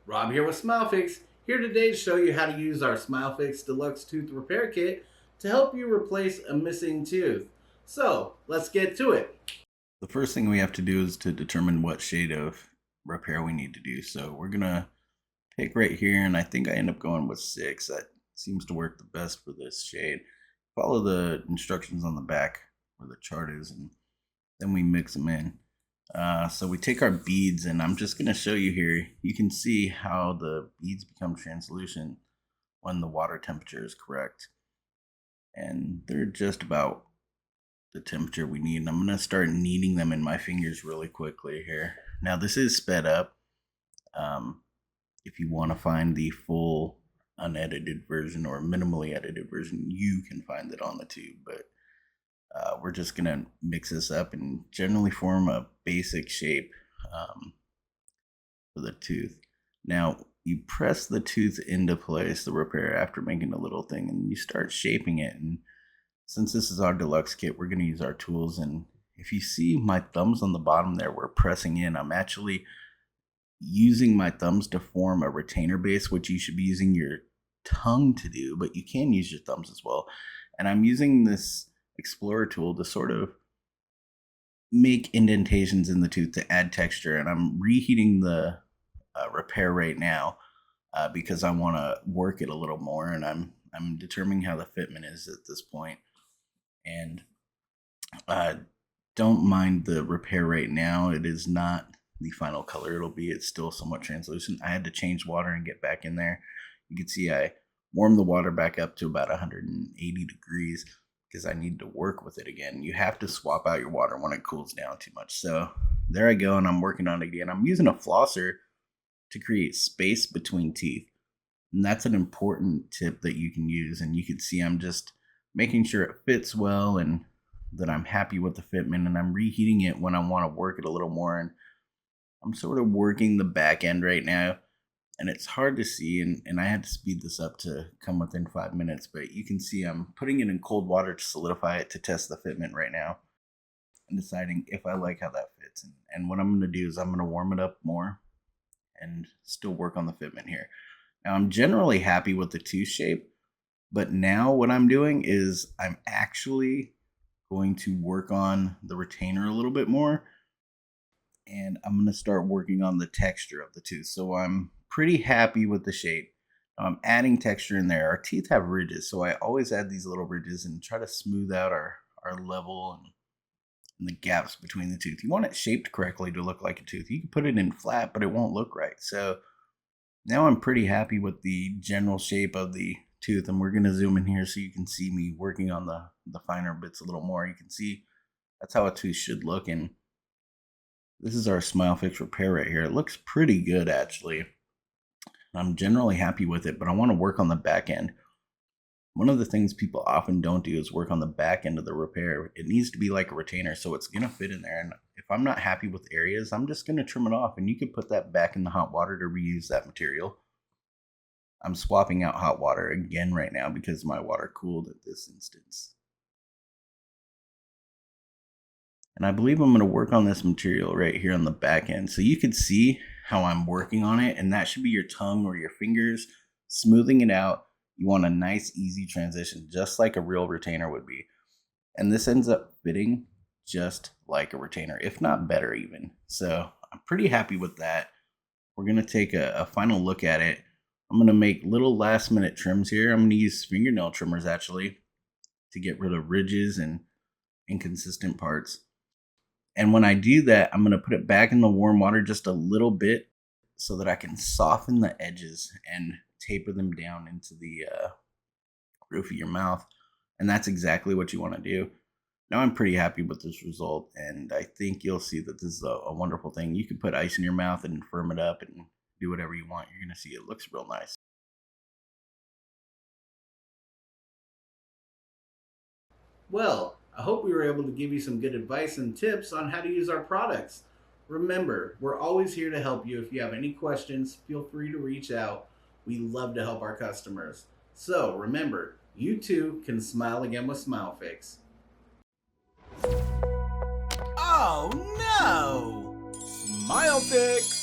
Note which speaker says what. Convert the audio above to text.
Speaker 1: Rob here with SmileFix, here today to show you how to use our SmileFix Deluxe Tooth Repair Kit to help you replace a missing tooth. So, let's get to it. The first thing we have to do is to determine what shade of repair we need to do. So we're going to pick right here, and I think I end up going with 6. That seems to work the best for this shade. Follow the instructions on the back where the chart is, and then we mix them in. So we take our beads, and I'm just going to show you here. You can see how the beads become translucent when the water temperature is correct. And they're just about the temperature we need. And I'm going to start kneading them in my fingers really quickly here. Now this is sped up. If you want to find the full unedited version or minimally edited version, you can find it on the tube. But we're just going to mix this up and generally form a basic shape for the tooth. Now, you press the tooth into place, the repair, after making a little thing, and you start shaping it. And since this is our deluxe kit, we're going to use our tools. And if you see my thumbs on the bottom there, we're pressing in. I'm actually using my thumbs to form a retainer base, which you should be using your tongue to do, but you can use your thumbs as well. And I'm using this Explorer tool to sort of make indentations in the tooth to add texture, and I'm reheating the repair right now because I want to work it a little more, and I'm determining how the fitment is at this point. And don't mind the repair right now. It is not the final color it'll be. It's still somewhat translucent. I had to change water and get back in there. You can see I warmed the water back up to about 180 degrees because I need to work with it again. You have to swap out your water when it cools down too much. So there I go, and I'm working on it again. I'm using a flosser to create space between teeth. And that's an important tip that you can use. And you can see I'm just making sure it fits well and that I'm happy with the fitment, and I'm reheating it when I want to work it a little more. And I'm sort of working the back end right now, and it's hard to see, and I had to speed this up to come within 5 minutes, but you can see I'm putting it in cold water to solidify it to test the fitment right now and deciding if I like how that fits. And what I'm going to do is I'm going to warm it up more and still work on the fitment here. Now I'm generally happy with the tooth shape, but now what I'm doing is I'm actually going to work on the retainer a little bit more, and I'm going to start working on the texture of the tooth. So I'm pretty happy with the shape. I'm adding texture in there. Our teeth have ridges, so I always add these little ridges and try to smooth out our level and the gaps between the tooth. You want it shaped correctly to look like a tooth. You can put it in flat, but it won't look right. So now I'm pretty happy with the general shape of the tooth, and we're going to zoom in here so you can see me working on the finer bits a little more. You can see that's how a tooth should look, and this is our SmileFix repair right here. It looks pretty good, actually. I'm generally happy with it, but I want to work on the back end. One of the things people often don't do is work on the back end of the repair. It needs to be like a retainer, so it's going to fit in there. And if I'm not happy with areas, I'm just going to trim it off, and you can put that back in the hot water to reuse that material. I'm swapping out hot water again right now because my water cooled at this instance. And I believe I'm going to work on this material right here on the back end. So you can see how I'm working on it, and that should be your tongue or your fingers smoothing it out. You want a nice, easy transition, just like a real retainer would be. And this ends up fitting just like a retainer, if not better even. So I'm pretty happy with that. We're going to take a final look at it. I'm going to make little last minute trims here. I'm going to use fingernail trimmers actually to get rid of ridges and inconsistent parts. And when I do that, I'm going to put it back in the warm water just a little bit so that I can soften the edges and taper them down into the roof of your mouth. And that's exactly what you want to do. Now I'm pretty happy with this result, and I think you'll see that this is a wonderful thing. You can put ice in your mouth and firm it up and do whatever you want. You're going to see it looks real nice. Well, I hope we were able to give you some good advice and tips on how to use our products. Remember, we're always here to help you. If you have any questions, feel free to reach out. We love to help our customers. So remember, you too can smile again with SmileFix.
Speaker 2: Oh no! SmileFix